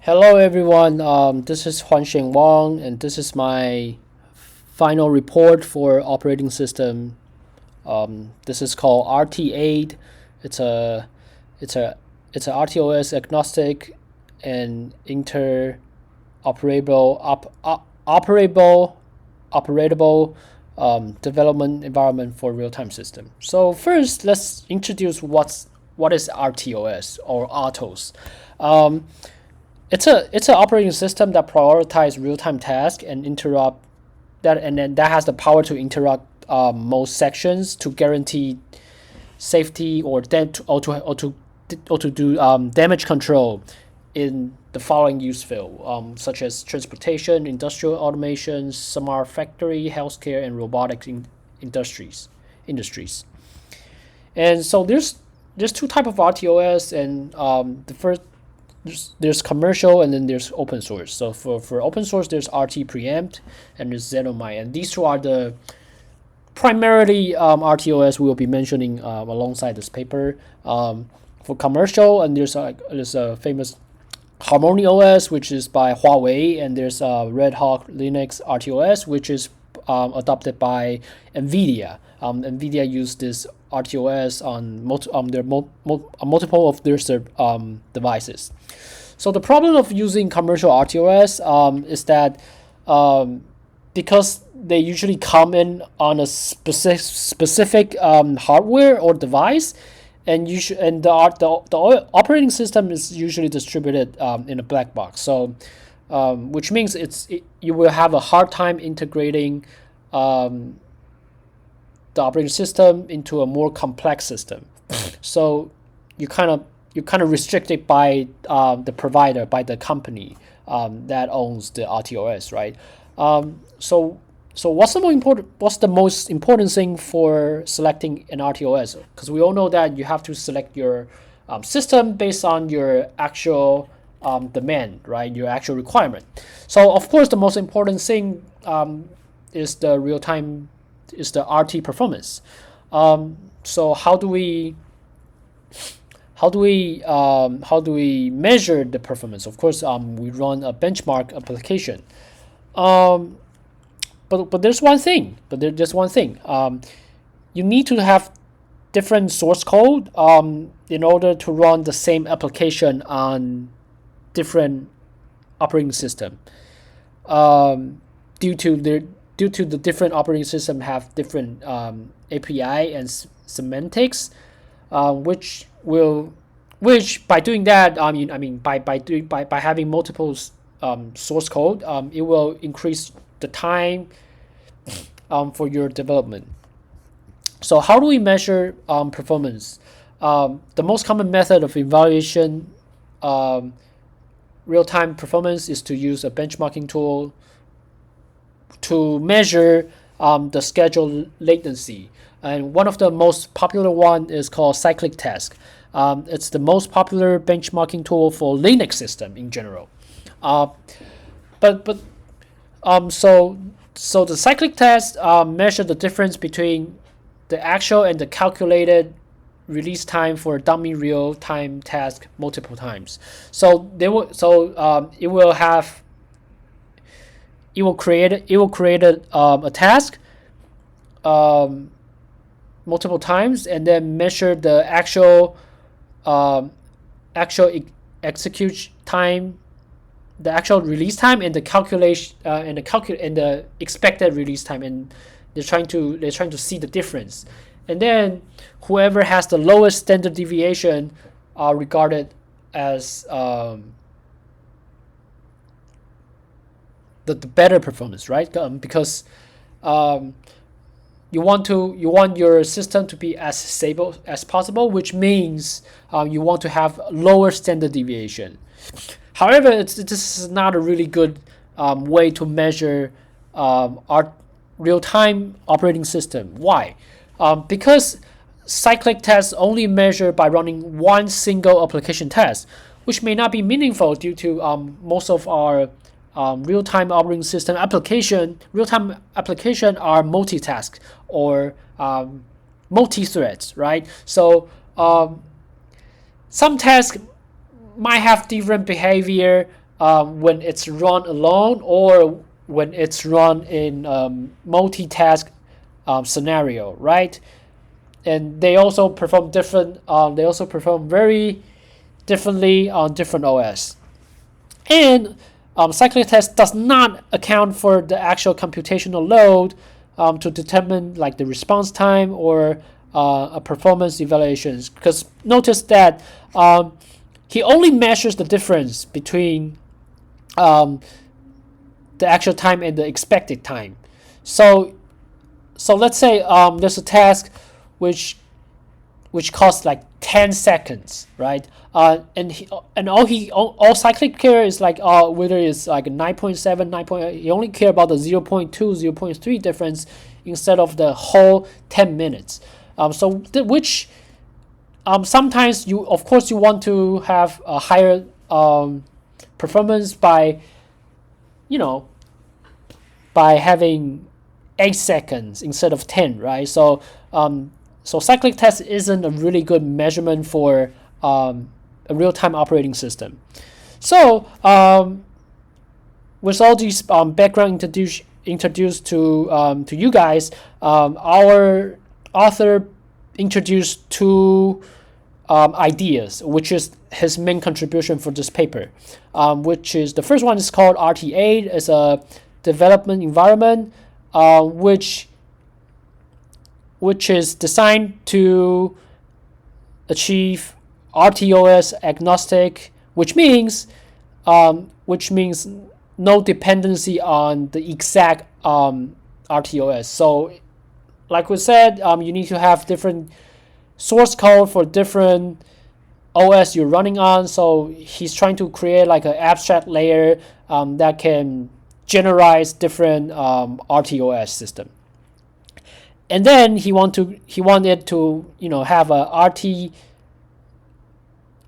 Hello everyone, this is Wang, and this is my final report for operating system. This is called RT-AIDE. It's a it's a it's a RTOS agnostic and operatable development environment for real-time system. So first, let's introduce what is RTOS or RTOS. Um, it's an operating system that prioritizes real-time tasks and then that has the power to interrupt most sections to guarantee safety or to do damage control in the following use field, such as transportation, industrial automation, smart factory, healthcare, and robotics industries. And so there's two type of RTOS, and the first there's commercial and then there's open source. So for open source, there's RT preempt and there's Xenomai, and these two are the primarily RTOS we will be mentioning alongside this paper. For commercial, and there's a famous Harmony OS, which is by Huawei, and there's Red Hat Linux RTOS, which is adopted by NVIDIA. NVIDIA used this RTOS on multiple of their devices. So the problem of using commercial RTOS is that because they usually come in on a specific hardware or device, and the operating system is usually distributed in a black box. So, which means you will have a hard time integrating the operating system into a more complex system. So you kind of restricted by the provider, by the company that owns the RTOS, right? So what's the most important thing for selecting an RTOS? Because we all know that you have to select your system based on your actual demand, right? Your actual requirement. So of course, the most important thing is the RT performance. So how do we measure the performance? Of course, we run a benchmark application. But there's one thing. You need to have different source code in order to run the same application on different operating system. Due to the different operating system have different API and semantics, which by doing that, by having multiple source code, it will increase the time for your development. So how do we measure performance? The most common method of evaluation real-time performance is to use a benchmarking tool to measure the schedule latency. And one of the most popular one is called cyclic task. It's the most popular benchmarking tool for Linux system in general. So the cyclic test measure the difference between the actual and the calculated release time for a dummy real-time task multiple times. So it will create a task multiple times, and then measure the actual execution time, the actual release time, and the calculation and the expected release time, and they're trying to see the difference. And then whoever has the lowest standard deviation are regarded as the better performance, right? Because you want your system to be as stable as possible, which means you want to have lower standard deviation. However, this is not a really good way to measure our real-time operating system. Why? Because cyclic tests only measure by running one single application test, which may not be meaningful due to most of our real-time operating system real-time application are multitask or multi-threads, right? So some tasks might have different behavior when it's run alone or when it's run in multitask scenario, right? And they also perform different. They also perform very differently on different OS. And cyclic test does not account for the actual computational load to determine like the response time or a performance evaluations. Because notice that he only measures the difference between the actual time and the expected time. So let's say there's a task which costs like 10 seconds, right? And all cyclic care is like whether it's like 9.7, 9.8. He only care about the 0.2, 0.3 difference instead of the whole 10 minutes. Which sometimes you want to have a higher performance by having 8 seconds instead of 10, right? So cyclic test isn't a really good measurement for a real-time operating system. So with all these background introduced to you guys, our author introduced two ideas, which is his main contribution for this paper. Which is the first one is called RT-AIDE as a development environment, which is designed to achieve RTOS agnostic, which means no dependency on the exact RTOS. So, like we said, you need to have different source code for different OS you're running on. So he's trying to create like an abstract layer that can generalize different RTOS system. And then he wanted to have a RT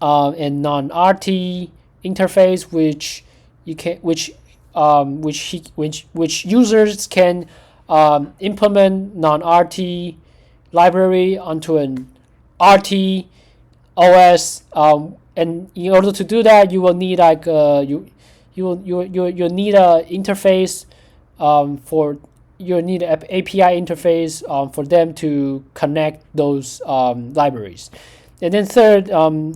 and non-RT interface, which users can implement non-RT library onto an RT OS. And in order to do that, you will need like you need a interface you need an API interface for them to connect those libraries. And then third,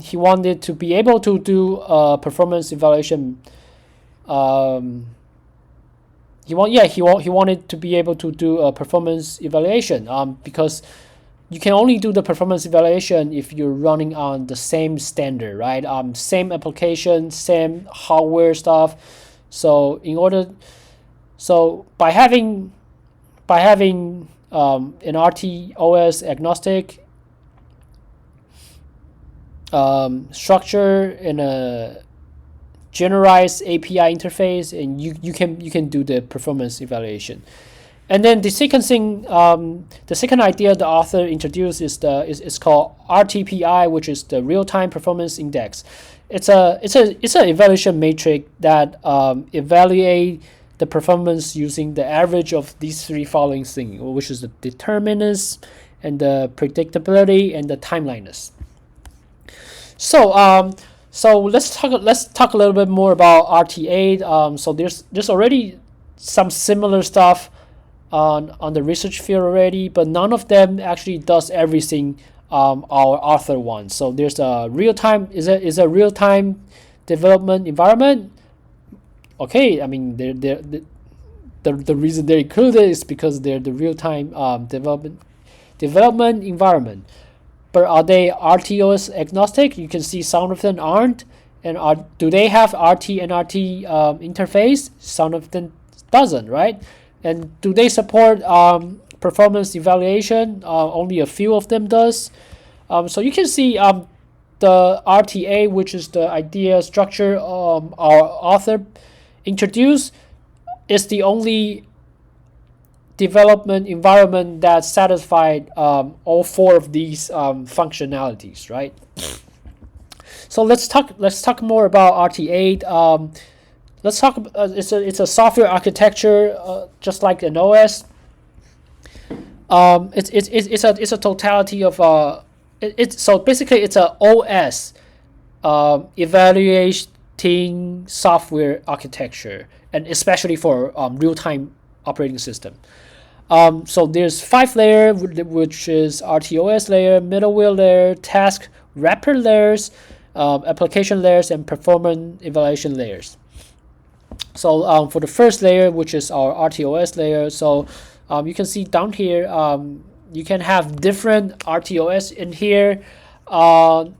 he wanted to be able to do a performance evaluation. He wanted to be able to do a performance evaluation because you can only do the performance evaluation if you're running on the same standard, right? Same application, same hardware stuff. So by having an RT-OS agnostic structure and a generalized API interface, and you can do the performance evaluation. And then the second idea the author introduced is called RT-PI, which is the real-time performance index. It's an evaluation matrix that evaluate the performance using the average of these three following things, which is the determinants and the predictability and the timeliness. So let's talk a little bit more about RT-AIDE. So there's already some similar stuff on the research field already, but none of them actually does everything our author wants. So there's a real-time is a real-time development environment. Okay, I mean the reason they're included is because they're the real-time development environment. But are they RTOS agnostic? You can see some of them aren't. And do they have RT and RT interface? Some of them doesn't, right? And do they support performance evaluation? Only a few of them does. So you can see the RT-AIDE, which is the idea structure our author introduced, is the only development environment that satisfied all four of these functionalities, right? So let's talk more about RT-AIDE. Let's talk. It's a software architecture, just like an OS. It's a totality of so basically it's a OS evaluation implementing software architecture, and especially for real-time operating system. So there's 5 layer, which is RTOS layer, middleware layer, task wrapper layers, application layers, and performance evaluation layers. So for the first layer, which is our RTOS layer, so you can see down here, you can have different RTOS in here. We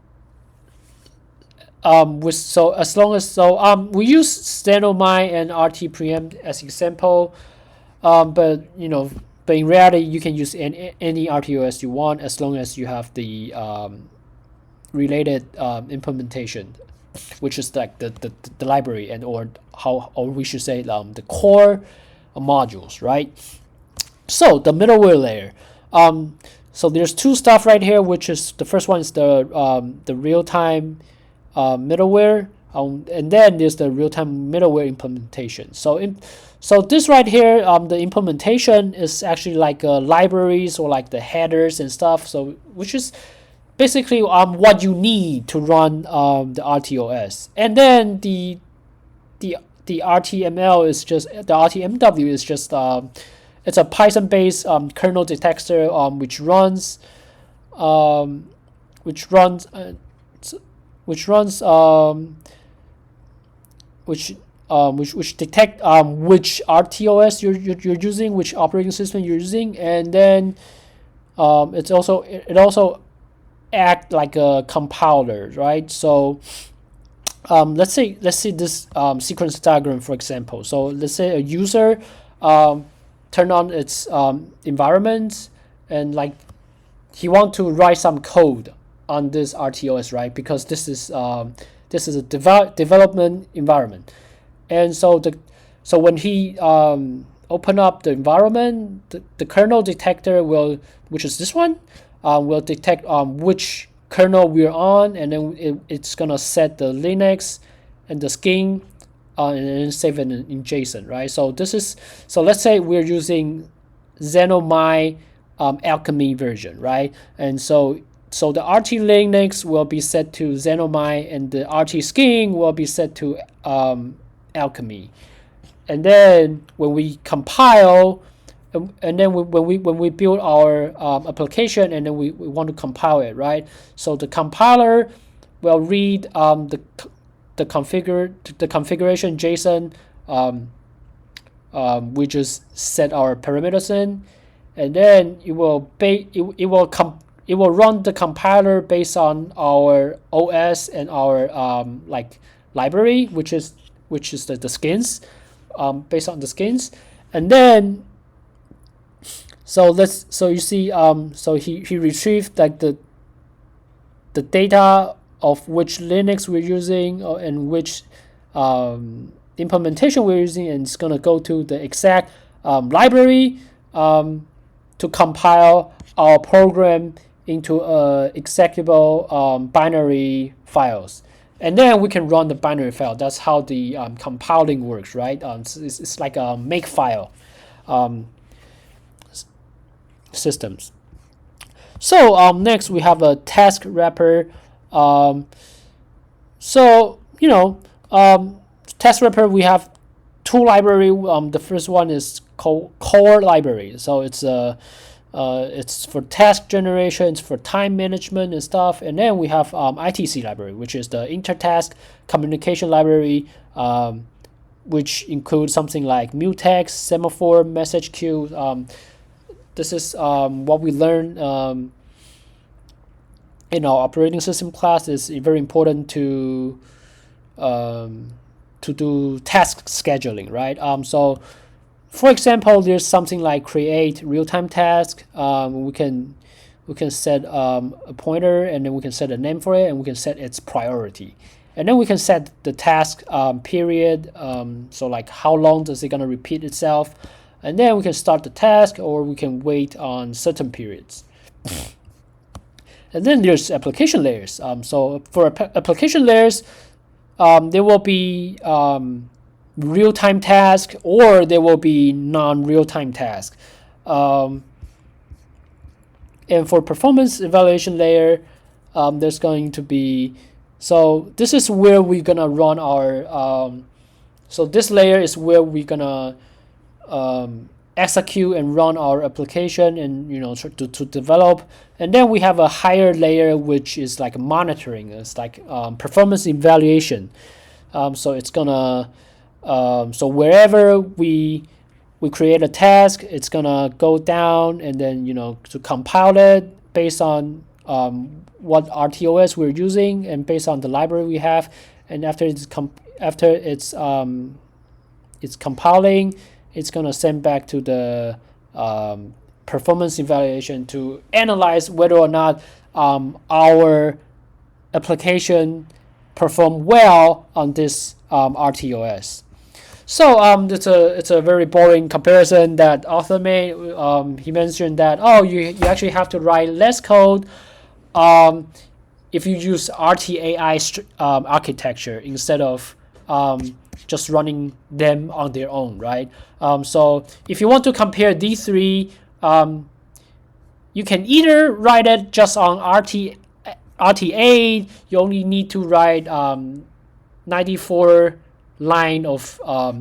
use Xenomai and RT preempt as example, but in reality you can use any RTOS you want as long as you have the related implementation, which is like the library or we should say the core modules, right? So the middleware layer. So there's 2 stuff right here, which is the first one is the real-time middleware, and then there's the real-time middleware implementation. So this right here, the implementation is actually like libraries or like the headers and stuff. So which is basically what you need to run the RTOS, and then the RTML is just the RTMW is just it's a Python-based kernel detector which detect which RTOS you're using, which operating system you're using, and then it also act like a compiler, right? So let's say this sequence diagram, for example. So let's say a user turn on its environment, and like he want to write some code on this RTOS, right? Because this is a development environment, and so when he open up the environment, the kernel detector which is this one, will detect which kernel we're on, and then it's gonna set the Linux and the skin, and then save it in JSON, right? So let's say we're using Xenomai Alchemy version, right? And so the RT Linux will be set to Xenomai, and the RT skin will be set to Alchemy. And then when we compile, and then when we build our application, and then we want to compile it, right? So the compiler will read the configuration JSON. We just set our parameters in, and then it will run the compiler based on our OS and our like library, which is the skins, based on the skins, and then so you see so he retrieved like the data of which Linux we're using and which implementation we're using, and it's gonna go to the exact library to compile our program into executable binary files, and then we can run the binary file. That's how the compiling works, right? It's like a makefile systems. So next we have a task wrapper. Task wrapper, we have 2 library. The first one is called core library. So it's for task generation, it's for time management and stuff. And then we have ITC library, which is the intertask communication library, which includes something like mutex, semaphore, message queue. This is what we learned in our operating system class. Is very important to do task scheduling, right? So for example, there's something like create real-time task. We can set a pointer, and then we can set a name for it, and we can set its priority, and then we can set the task period. So like how long does it gonna repeat itself, and then we can start the task, or we can wait on certain periods. And then there's application layers. So for application layers, there will be real-time task, or there will be non-real-time task. And for performance evaluation layer, there's going to be So this is where we're gonna run our so this layer is where we're gonna execute and run our application, and to develop. And then we have a higher layer which is like monitoring. It's like performance evaluation. So it's gonna so wherever we create a task, it's gonna go down and then to compile it based on what RTOS we're using and based on the library we have. And after it's compiling, it's gonna send back to the performance evaluation to analyze whether or not our application performed well on this RTOS. So it's a very boring comparison that author made. He mentioned that you actually have to write less code if you use RT-AIDE architecture instead of just running them on their own, right? So if you want to compare these three, you can either write it just on RT-AIDE. You only need to write 94 line of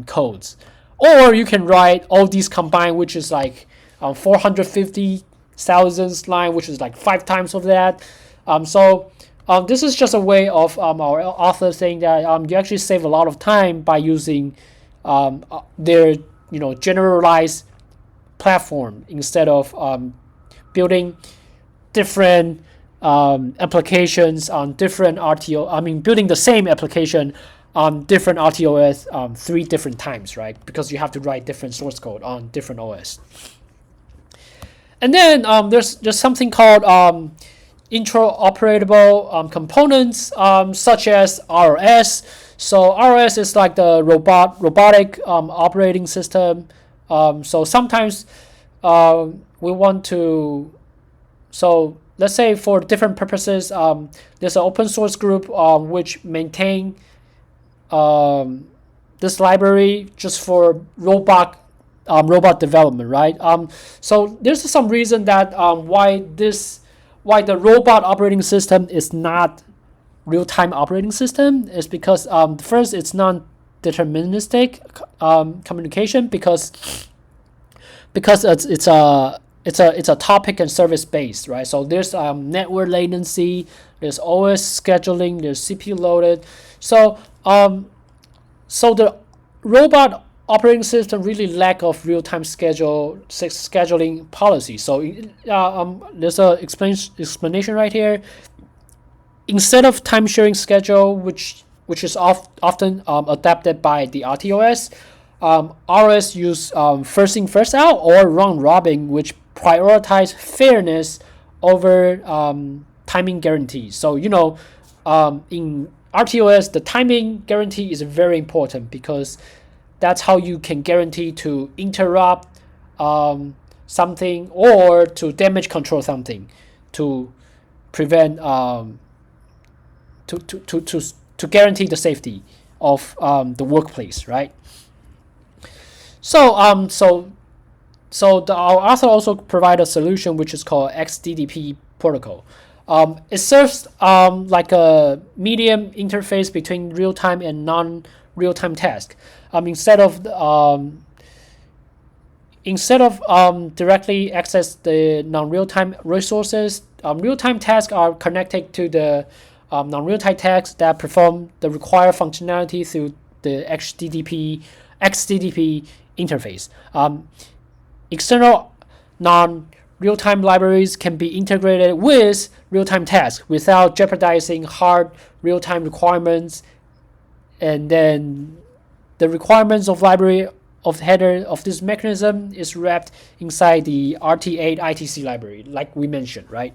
codes, or you can write all these combined, which is like 450,000 line, which is like 5 times of that. So this is just a way of our author saying that you actually save a lot of time by using their generalized platform instead of building different applications on different building the same application on different RTOS 3 different times, right? Because you have to write different source code on different OS. And then there's something called interoperable components, such as ROS. So ROS is like the robotic operating system. So sometimes we want to. So let's say for different purposes, there's an open source group which maintain this library just for robot development, right? So there's some reason that why the robot operating system is not real-time operating system is because first, it's non-deterministic communication because it's a topic and service based, right? So there's network latency, there's OS scheduling, there's CPU loaded. So the robot operating system really lack of real-time scheduling policy. So there's a explanation right here. Instead of time sharing schedule, which is often adapted by the RTOS, ROS use first in first out or round robin, which prioritize fairness over timing guarantees. So in RTOS, the timing guarantee is very important because that's how you can guarantee to interrupt something or to damage control something to prevent to guarantee the safety of the workplace, right? So our author also provide a solution which is called XDDP protocol. It serves like a medium interface between real-time and non-real-time task. Instead of directly access the non-real-time resources, real-time tasks are connected to the non-real-time tasks that perform the required functionality through the XDDP interface. External non-real-time libraries can be integrated with real-time tasks without jeopardizing hard real-time requirements. And then the requirements of library of the header of this mechanism is wrapped inside the RT-AIDE ITC library, like we mentioned, right?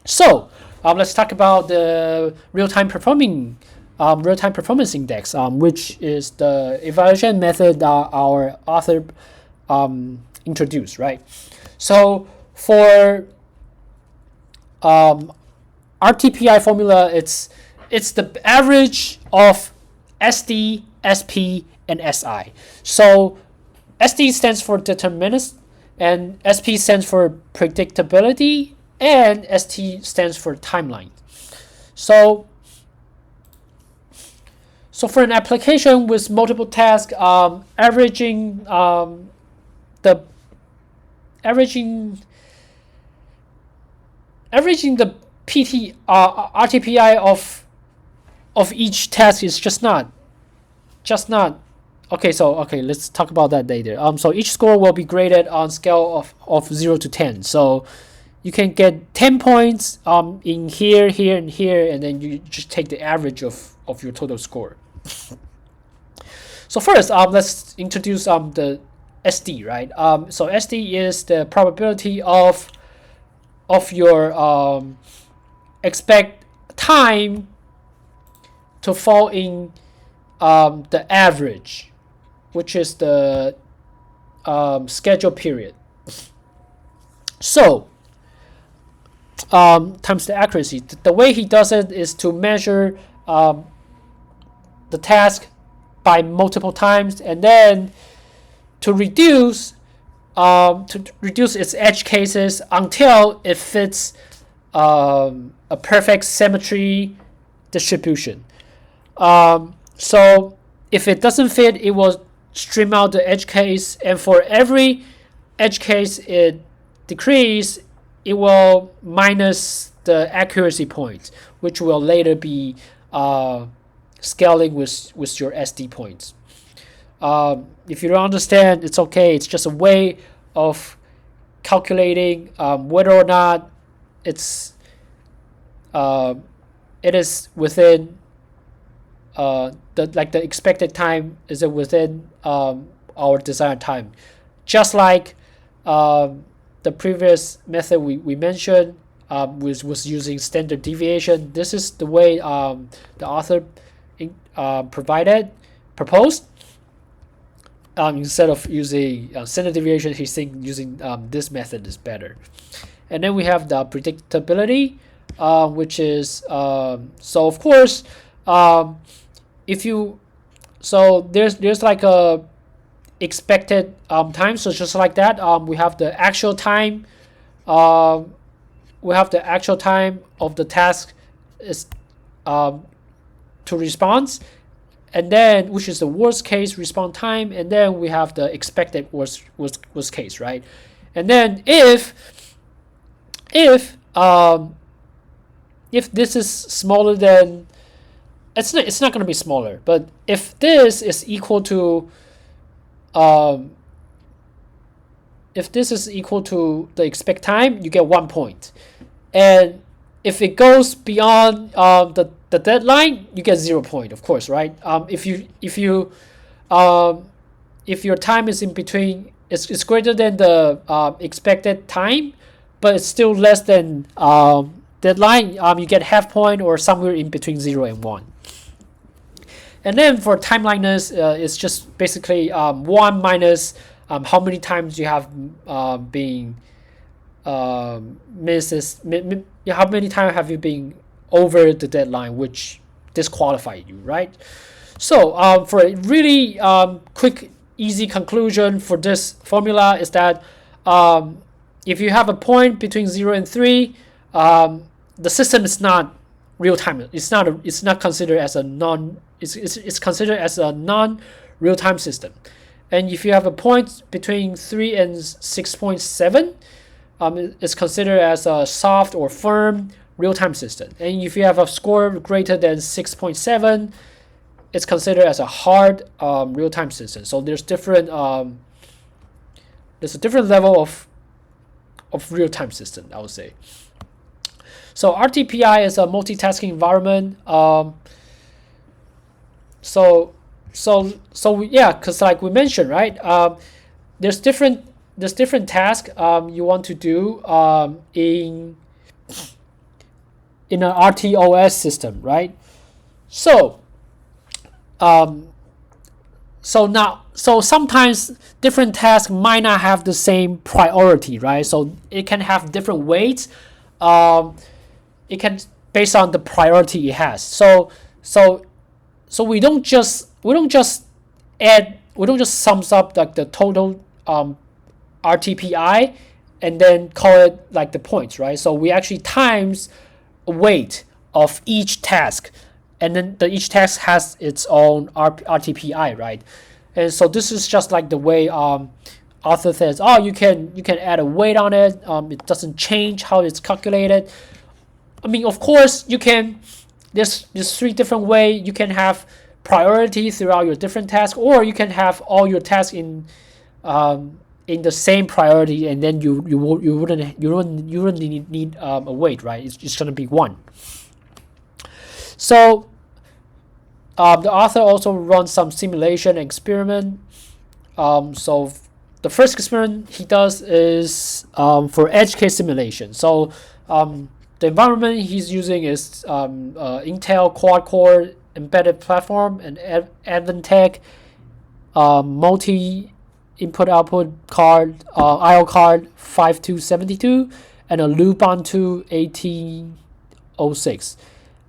So let's talk about the real-time performance index, which is the evaluation method that our author introduced, right? So for RTPI formula, it's the average of SD, SP, and SI. So SD stands for determinist, and SP stands for predictability, and ST stands for timeline. So So for an application with multiple tasks, averaging the RTPI of each task is just not okay. So let's talk about that later. So each score will be graded on scale of 0 to 10. So you can get 10 points in here, and here, and then you just take the average of your total score. So first, let's introduce the SD, right? So SD is the probability of your expect time to fall in the average, which is the schedule period. So times the accuracy. The way he does it is to measure the task by multiple times, and then to reduce its edge cases until it fits a perfect symmetry distribution. So if it doesn't fit, it will stream out the edge case, and for every edge case it decreases, it will minus the accuracy point, which will later be scaling with your SD points. If you don't understand, it's okay. It's just a way of calculating whether or not it is within the expected time. Is it within our desired time? Just like the previous method we mentioned was using standard deviation. This is the way the author proposed. Instead of using standard deviation, he's saying using this method is better. And then we have the predictability, which is so of course there's like a expected time. So just like that, we have the actual time. We have the actual time of the task is to response, and then which is the worst case response time, and then we have the expected worst case, right? And then if this is smaller than, it's not going to be smaller, but if this is equal to the expect time, you get 1 point. And if it goes beyond the deadline, you get 0 point, of course, right? If your time is in between, it's greater than the expected time, but it's still less than deadline, you get half point or somewhere in between 0 and 1. And then for timeliness, it's just basically 1 minus how many times you have been misses. How many times have you been over the deadline, which disqualified you, right? So for a really quick, easy conclusion for this formula is that if you have a point between 0 and 3, the system is not real time. It's not considered as a it's considered as a non-real time system. And if you have a point between 3 and 6.7, it's considered as a soft or firm real-time system. And if you have a score greater than 6.7, it's considered as a hard real-time system. So there's a different level of real-time system, I would say. So RTPI is a multitasking environment. So yeah, because like we mentioned, right? There's different tasks you want to do in an RTOS system, right? So sometimes different tasks might not have the same priority, right? So it can have different weights. It can based on the priority it has. So we don't just sums up like the total RTPI and then call it like the points, right? So we actually times weight of each task, and then each task has its own RTPI, right? And so this is just like the way author says, oh, you can add a weight on it. It doesn't change how it's calculated. I mean, of course, you can. There's 3 different ways. You can have priority throughout your different tasks, or you can have all your tasks in the same priority, and then you wouldn't need a weight, right? It's gonna be 1. So the author also runs some simulation experiment. So the first experiment he does is for edge case simulation. So the environment he's using is Intel quad-core embedded platform, and Advantech multi input-output card, I/O card 5272, and a Lubuntu 1806.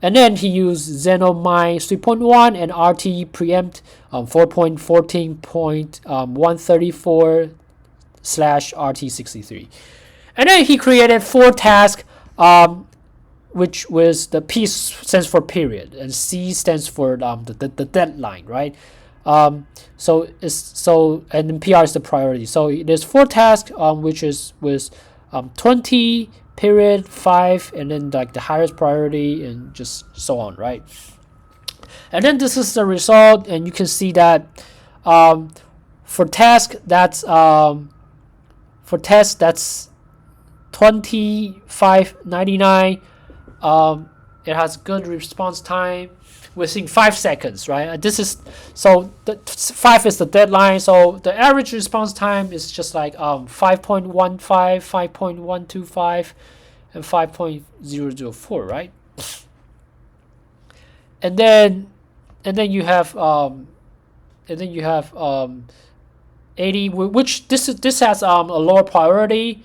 And then he used Xenomine 3.1 and RT preempt 4.14.134/RT63. And then he created 4 tasks, which was the P stands for period, and C stands for the deadline, right? And then PR is the priority. So there's 4 tasks, which is with 20, period, 5, and then like the highest priority, and just so on, right? And then this is the result, and you can see that for task that's 2599. It has good response time within 5 seconds, right? This is so the 5 is the deadline, so the average response time is just like 5.15, 5.125, and 5.004, right? And then you have 80, which this has a lower priority.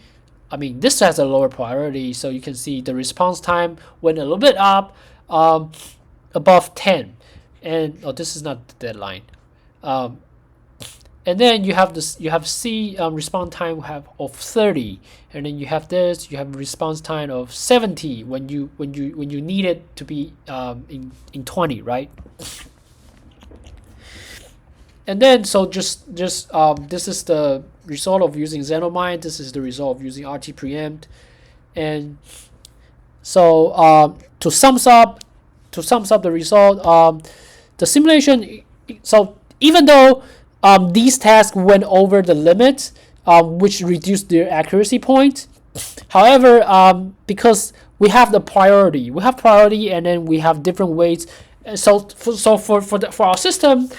I mean, this has a lower priority, so you can see the response time went a little bit up, above 10, and this is not the deadline. And then you have this. You have C response time of 30, and then you have this. You have response time of 70 when you need it to be in 20, right? And then so just this is the result of using Xenomine. This is the result of using RT preempt, and so to sum up the result, the simulation. So even though these tasks went over the limit, which reduced their accuracy point, however, because we have priority, and then we have different weights. So for our system,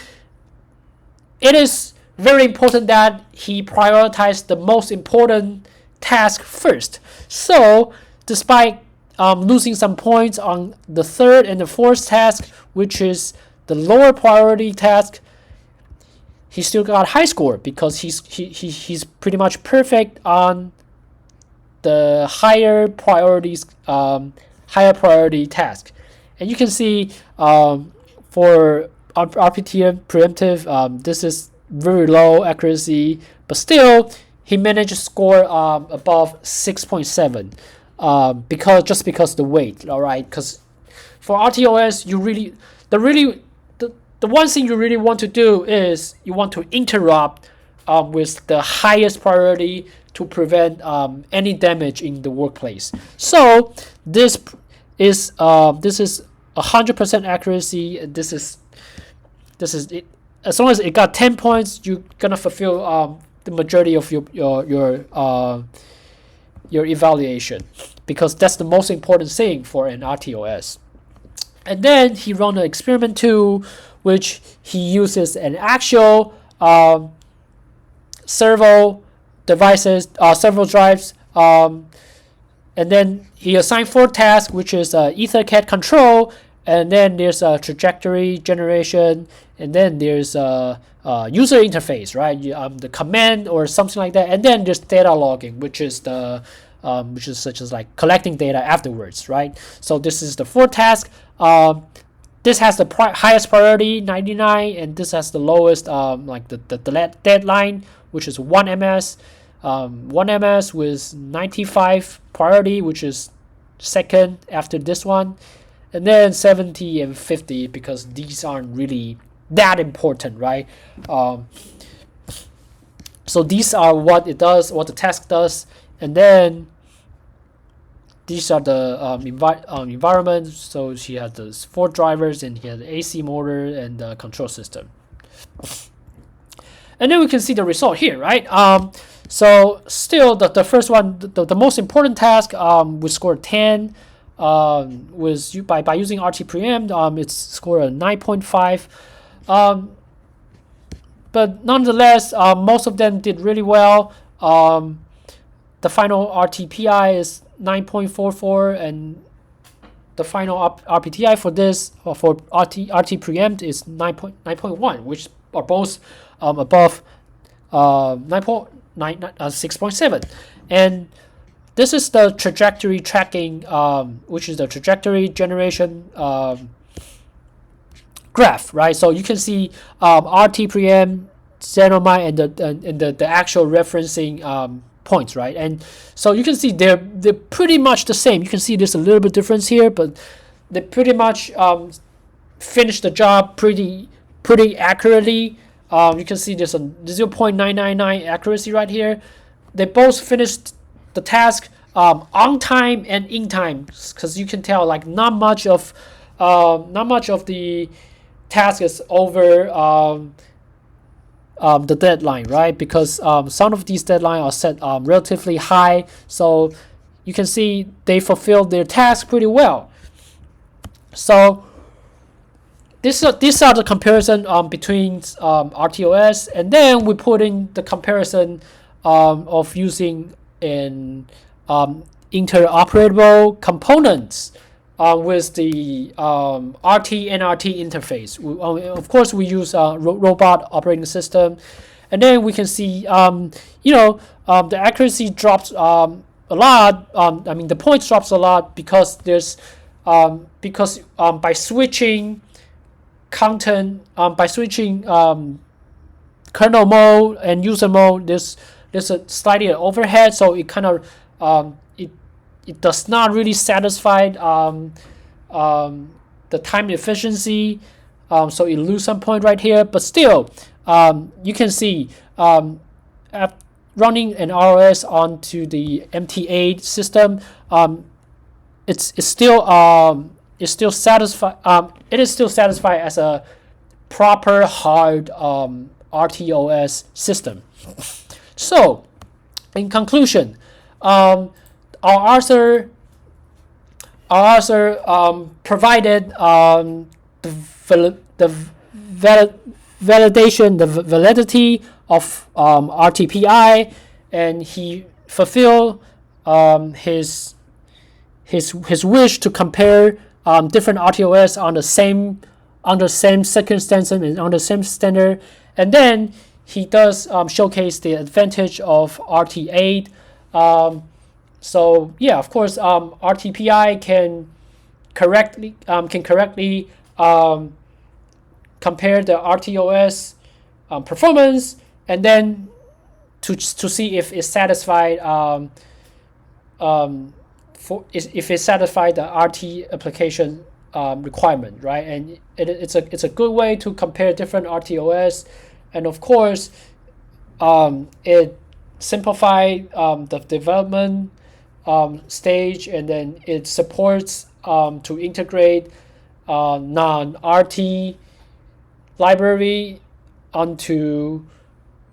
it is very important that he prioritized the most important task first. So despite losing some points on the 3rd and the 4th task, which is the lower priority task, he still got high score because he's pretty much perfect on the higher priority task. And you can see for RPT preemptive, this is very low accuracy, but still he managed to score above 6.7 because the weight. All right, because for RTOS, the one thing you really want to do is you want to interrupt with the highest priority to prevent any damage in the workplace. So this is 100% accuracy. This is it. As long as it got 10 points, you're gonna fulfill the majority of your evaluation, because that's the most important thing for an RTOS. And then he ran an experiment 2, which he uses an actual servo devices, servo drives, and then he assigned 4 tasks, which is EtherCAT control, and then there's a trajectory generation, and then there's a user interface, right? The command or something like that, and then there's data logging, which is such as like collecting data afterwards, right? So this is the 4 task. This has the highest priority, 99, and this has the lowest, like the deadline, which is 1 ms. 1 ms with 95 priority, which is second after this one. and then 70 and 50 because these aren't really that important, right? So these are what it does, what the task does, and then these are the environment. So she has the 4 drivers, and he has the AC motor and the control system. And then we can see the result here, right? So still the first one, the most important task, we scored 10. Was by using RT preempt, it's scored a 9.5. But nonetheless, most of them did really well. The final RTPI is 9.44, and the final RPTI for this for RT preempt is 9.1, which are both above 6.7. And this is the trajectory tracking, which is the trajectory generation graph, right? So you can see RT preempt, Xenomite, and the actual referencing points, right? And so you can see they're pretty much the same. You can see there's a little bit difference here, but they pretty much finish the job pretty accurately. You can see there's a 0.999 accuracy right here. They both finished the task on time and in time, because you can tell like not much of the task is over the deadline, right? Because some of these deadlines are set relatively high, so you can see they fulfilled their task pretty well. So these are the comparison between RTOS, and then we put in the comparison of using an interoperable components with the RT NRT interface. Of course, we use robot operating system, and then we can see the accuracy drops a lot. I mean, the points drops a lot because there's by switching content, by switching kernel mode and user mode, there's a slightly overhead, so it kind of it does not really satisfy the time efficiency, so it loses some point right here. But still, you can see running an ROS onto the RT-AIDE system, it is still satisfied as a proper hard RTOS system. So, in conclusion, our author provided the validity of RTPI, and he fulfilled his wish to compare different RTOS under same circumstances and under same standard. And then he does showcase the advantage of RT-AIDE. So yeah, of course, RTPI can correctly compare the RTOS performance, and then to see if it's satisfied if it satisfies the RT application requirement, right? And it's a good way to compare different RTOS, and of course, it simplifies the development stage, and then it supports to integrate non-RT library onto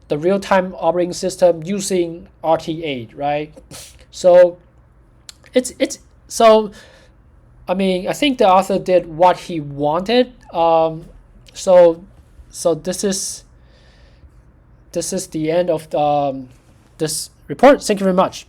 the real-time operating system using RT-AIDE, right? So I mean, I think the author did what he wanted. So this is the end of this report. Thank you very much.